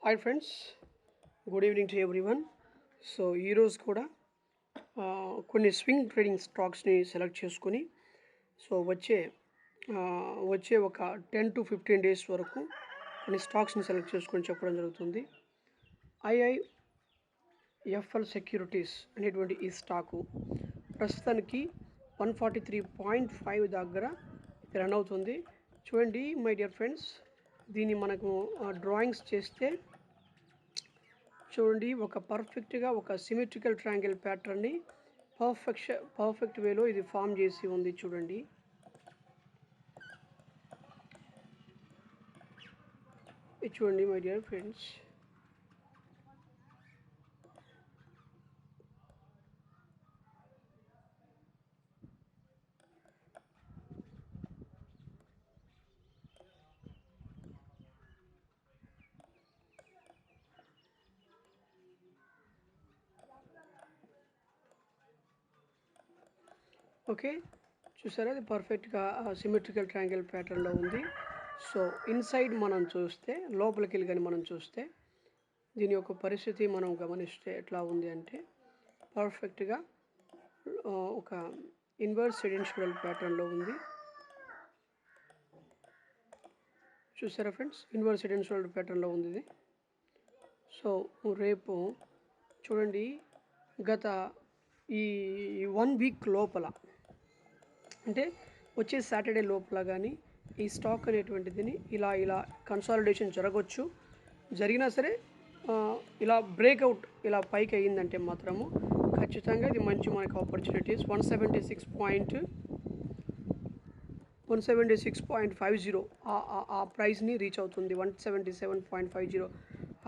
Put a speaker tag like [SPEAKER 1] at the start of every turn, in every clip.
[SPEAKER 1] Hi friends, good evening to everyone. So ఈరోజు కూడా కొన్ని స్వింగ్ ట్రేడింగ్ స్టాక్స్ని సెలెక్ట్ చేసుకొని సో వచ్చే ఒక 10 to 15 డేస్ వరకు కొన్ని స్టాక్స్ని సెలెక్ట్ చేసుకొని చెప్పడం జరుగుతుంది. ఐఐఎఫ్ఎల్ సెక్యూరిటీస్ అనేటువంటి ఈ స్టాకు ప్రస్తుతానికి 143.5 దగ్గర రన్ అవుతుంది. చూడండి మై డియర్ ఫ్రెండ్స్, దీన్ని మనకు డ్రాయింగ్స్ చేస్తే చూడండి, ఒక పర్ఫెక్ట్గా ఒక సిమెట్రికల్ ట్రయాంగిల్ ప్యాటర్న్ని పర్ఫెక్ట్ వేలో ఇది ఫామ్ చేసి ఉంది. చూడండి, ఇది చూడండి మై డియర్ ఫ్రెండ్స్. ఓకే, చూసారా, అది పర్ఫెక్ట్గా సిమెట్రికల్ ట్రయాంగిల్ ప్యాటర్న్లో ఉంది. సో ఇన్సైడ్ మనం చూస్తే, లోపలికి వెళ్ళి కానీ మనం చూస్తే దీని యొక్క పరిస్థితి మనం గమనిస్తే ఎట్లా ఉంది అంటే పర్ఫెక్ట్గా ఒక ఇన్వర్స్ సెడెన్షియల్ ప్యాటర్న్లో ఉంది. చూసారా ఫ్రెండ్స్, ఇన్వర్స్ సెడెన్షియల్ ప్యాటర్న్లో ఉంది ఇది. సో రేపు చూడండి, గత ఈ 1 వీక్ లోపల అంటే వచ్చే సాటర్డే లోపల కానీ ఈ స్టాక్ అనేటువంటిదిని ఇలా కన్సాలిడేషన్ జరగవచ్చు. జరిగినా సరే ఇలా బ్రేక్అవుట్ ఇలా పైకి అయ్యిందంటే మాత్రము ఖచ్చితంగా ఇది మంచి మనకి ఆపర్చునిటీస్ 176.50 ఆ ప్రైస్ని రీచ్ అవుతుంది. 177.50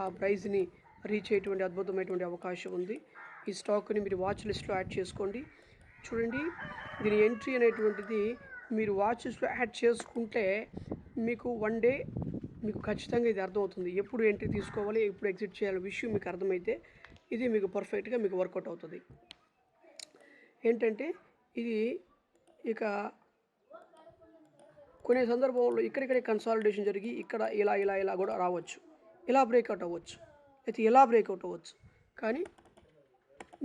[SPEAKER 1] ఆ ప్రైస్ని రీచ్ అయ్యేటువంటి అద్భుతమైనటువంటి అవకాశం ఉంది. ఈ స్టాక్ని మీరు వాచ్ లిస్ట్లో యాడ్ చేసుకోండి. చూడండి, దీని ఎంట్రీ అనేటువంటిది మీరు వాచ్ లిస్ట్లో యాడ్ చేసుకుంటే మీకు వన్ డే మీకు ఖచ్చితంగా ఇది అర్థమవుతుంది. ఎప్పుడు ఎంట్రీ తీసుకోవాలి, ఎప్పుడు ఎగ్జిట్ చేయాలి విషయం మీకు అర్థమైతే ఇది మీకు పర్ఫెక్ట్గా మీకు వర్కౌట్ అవుతుంది. ఏంటంటే ఇది ఇక కొన్ని సందర్భంలో ఇక్కడిక్కడే కన్సాలిడేషన్ జరిగి ఇక్కడ ఇలా కూడా రావచ్చు, ఇలా బ్రేక్అవుట్ అవ్వచ్చు, అయితే ఇలా బ్రేక్అవుట్ అవ్వచ్చు. కానీ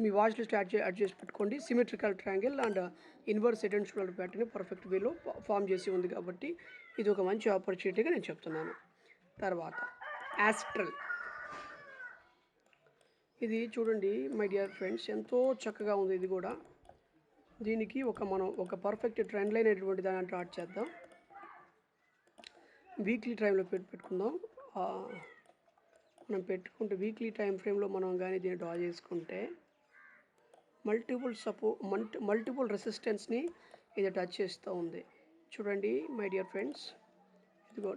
[SPEAKER 1] మీ వాచ్ లిస్ట్ యాడ్ చేసి పెట్టుకోండి. Symmetrical triangle and inverse sequential pattern perfect వేలో ఫామ్ చేసి ఉంది కాబట్టి ఇది ఒక మంచి ఆపర్చునిటీగా నేను చెప్తున్నాను. తర్వాత ఆస్ట్రల్, ఇది చూడండి మై డియర్ ఫ్రెండ్స్, ఎంతో చక్కగా ఉంది. ఇది కూడా దీనికి మనం ఒక పర్ఫెక్ట్ ట్రెండ్ లైన్ అనేటువంటి దాన్ని స్టార్ట్ చేద్దాం. వీక్లీ టైంలో పెట్టుకుందాం. మనం పెట్టుకుంటే వీక్లీ టైం ఫ్రేమ్లో మనం కానీ దీన్ని డ్రా చేసుకుంటే మల్టిపుల్ రెసిస్టెన్స్ని ఇది టచ్ చేస్తూ ఉంది. చూడండి మై డియర్ ఫ్రెండ్స్, ఇదిగో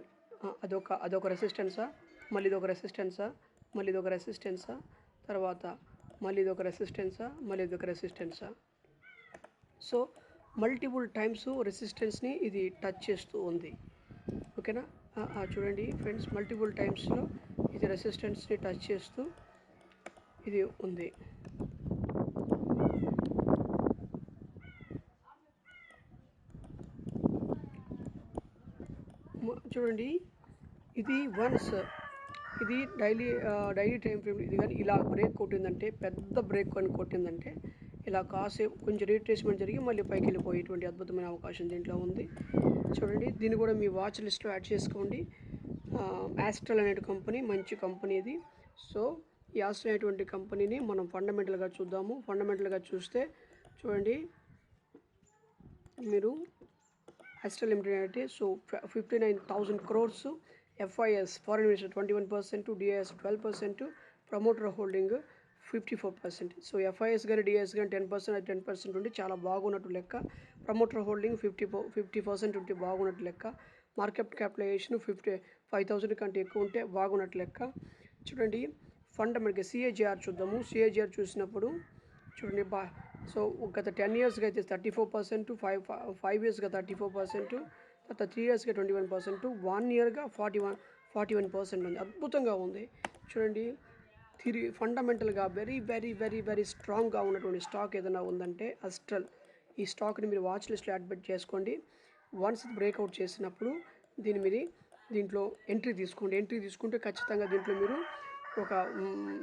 [SPEAKER 1] అదొక రెసిస్టెన్సా, మళ్ళీ ఇదొక రెసిస్టెన్సా, మళ్ళీ ఇదొక రెసిస్టెన్సా, తర్వాత మళ్ళీ ఇదొక రెసిస్టెన్సా, మళ్ళీ ఇదొక రెసిస్టెన్సా. సో మల్టిపుల్ టైమ్స్ రెసిస్టెన్స్ని ఇది టచ్ చేస్తూ ఉంది. ఓకేనా, చూడండి ఫ్రెండ్స్, మల్టిపుల్ టైమ్స్లో ఇది రెసిస్టెన్స్ని టచ్ చేస్తూ ఇది ఉంది. చూడండి, ఇది ఇది డైలీ టైం ఫ్రేమ్ ఇది కానీ ఇలా బ్రేక్ కొట్టిందంటే, పెద్ద బ్రేక్ అని కొట్టిందంటే ఇలా కాసేపు కొంచెం రీట్రేస్మెంట్ జరిగి మళ్ళీ పైకి వెళ్ళిపోయేటువంటి అద్భుతమైన అవకాశం దీంట్లో ఉంది. చూడండి, దీన్ని కూడా మీ వాచ్ లిస్ట్లో యాడ్ చేసుకోండి. ఆస్ట్రల్ అనే కంపెనీ మంచి కంపెనీ ఇది. సో ఈ ఆస్ట్రల్ అనేటువంటి కంపెనీని మనం ఫండమెంటల్గా చూద్దాము. ఫండమెంటల్గా చూస్తే చూడండి, మీరు ఆస్ట్రల్ లిమిటెడ్ అంటే so 59,000 crores, FIS foreign investor 21%, DIS 12%, promoter holding 54%. So FIS కానీ DIS కానీ 10%, అది 10% ఉండి చాలా బాగున్నట్టు లెక్క. ప్రమోటర్ హోల్డింగ్ 50% ఉంటే బాగున్నట్టు లెక్క. మార్కెట్ క్యాపిటలైజేషన్ 55,000 కంటే ఎక్కువ ఉంటే బాగున్నట్టు లెక్క. చూడండి, ఫండమెంటల్గా CAGR చూద్దాము. CAGR చూసినప్పుడు చూడండి, సో గత 10 yearsగా అయితే 34%, 5 yearsగా 34%, తర్వాత 3 yearsగా 21%, 1 yearగా 41% ఉంది. అద్భుతంగా ఉంది. చూడండి, ఫండమెంటల్గా వెరీ స్ట్రాంగ్గా ఉన్నటువంటి స్టాక్ ఏదైనా ఉందంటే ఆస్ట్రల్. ఈ స్టాక్ని మీరు వాచ్ లిస్ట్లో యాడ్ చేసుకోండి. వన్స్ బ్రేక్అవుట్ చేసినప్పుడు దీంట్లో ఎంట్రీ తీసుకోండి. ఎంట్రీ తీసుకుంటే ఖచ్చితంగా దీంట్లో మీరు ఒక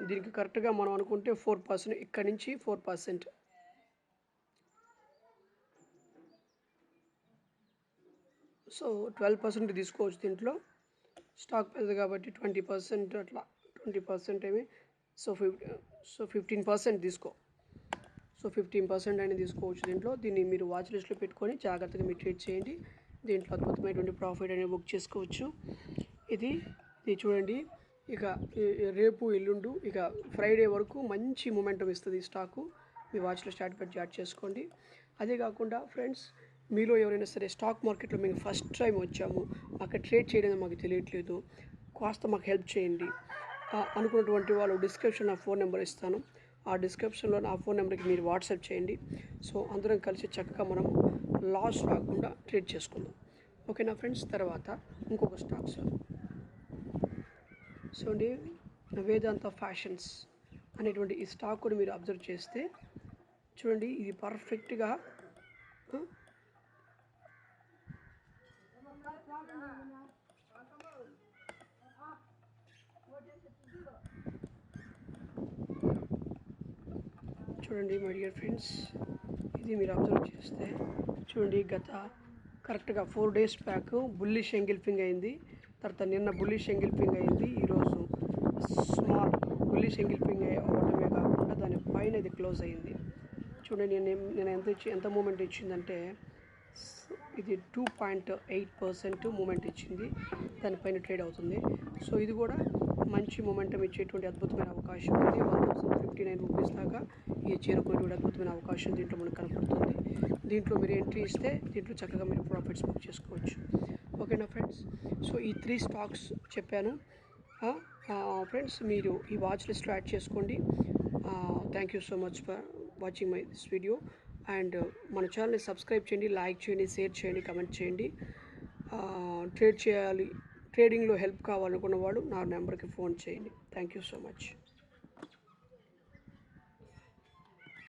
[SPEAKER 1] దీనికి కరెక్ట్గా మనం అనుకుంటే 4%, ఇక్కడి నుంచి 4%. సో 12% తీసుకోవచ్చు. దీంట్లో స్టాక్ పెద్దది కాబట్టి 20% అట్లా 20% ఏమి. సో 15% తీసుకో. సో 15% అని తీసుకోవచ్చు దీంట్లో. దీన్ని మీరు వాచ్ లిస్ట్లో పెట్టుకొని జాగ్రత్తగా మీరు ట్రేడ్ చేయండి. దీంట్లో అద్భుతమైనటువంటి ప్రాఫిట్ అనేది బుక్ చేసుకోవచ్చు. ఇది చూడండి. ఇక రేపు ఎల్లుండు ఇక ఫ్రైడే వరకు మంచి మొమెంటం ఇస్తుంది ఈ స్టాకు. మీ వాచ్లో స్టార్ట్ పెట్టి యాడ్ చేసుకోండి. అదే కాకుండా ఫ్రెండ్స్, మీలో ఎవరైనా సరే స్టాక్ మార్కెట్లో మేము ఫస్ట్ టైం వచ్చాము, మాకు ట్రేడ్ చేయడం మాకు తెలియట్లేదు, కాస్త మాకు హెల్ప్ చేయండి అనుకున్నటువంటి వాళ్ళు డిస్క్రిప్షన్ నా ఫోన్ నెంబర్ ఇస్తాను. ఆ డిస్క్రిప్షన్లో నా ఫోన్ నెంబర్కి మీరు వాట్సాప్ చేయండి. సో అందరం కలిసి చక్కగా మనం లాస్ రాకుండా ట్రేడ్ చేసుకుందాం. ఓకేనా ఫ్రెండ్స్? తర్వాత ఇంకొక స్టాక్స్ చూడండి, వేదాంత ఫ్యాషన్స్ అనేటువంటి ఈ స్టాక్ కూడా మీరు అబ్జర్వ్ చేస్తే చూడండి, ఇది పర్ఫెక్ట్గా చూడండి మై డియర్ ఫ్రెండ్స్, ఇది మీరు అబ్జర్వ్ చేస్తే చూడండి, గత కరెక్ట్గా 4 days బ్యాక్ బుల్లిష్ ఎంగిల్ఫింగ్ అయింది. తర్వాత నిన్న బుల్లిష్ ఎంగిల్ఫింగ్ అయింది. ఈరోజు స్మాల్ బుల్లిష్ ఎంగిల్ఫింగ్ అవ్వడమే కాకుండా దాని పైన ఇది క్లోజ్ అయింది. చూడండి, నేను ఎంత మూమెంట్ ఇచ్చిందంటే ఇది 2.8% మూమెంట్ ఇచ్చింది. దానిపైన ట్రేడ్ అవుతుంది. సో ఇది కూడా మంచి మొమెంటం ఇచ్చేటువంటి అద్భుతమైన అవకాశం ఉంది. 1059 రూపీస్ దాకా ఇది చేరుకునేటువంటి అద్భుతమైన అవకాశం దీంట్లో మనకు కనపడుతుంది. దీంట్లో మీరు ఎంట్రీ ఇస్తే దీంట్లో చక్కగా మీరు ప్రాఫిట్స్ బుక్ చేసుకోవచ్చు. ఓకేనా ఫ్రెండ్స్? సో ఈ 3 స్టాక్స్ చెప్పాను ఫ్రెండ్స్. మీరు ఈ వాచ్ లిస్ట్లో యాడ్ చేసుకోండి. Thank you so much for watching my this video. And మన ఛానల్ని సబ్స్క్రైబ్ చేయండి, లైక్ చేయండి, షేర్ చేయండి, కమెంట్ చేయండి. ట్రేడింగ్లో హెల్ప్ కావాలనుకున్న వాళ్ళు నా నెంబర్కి ఫోన్ చేయండి. Thank you so much.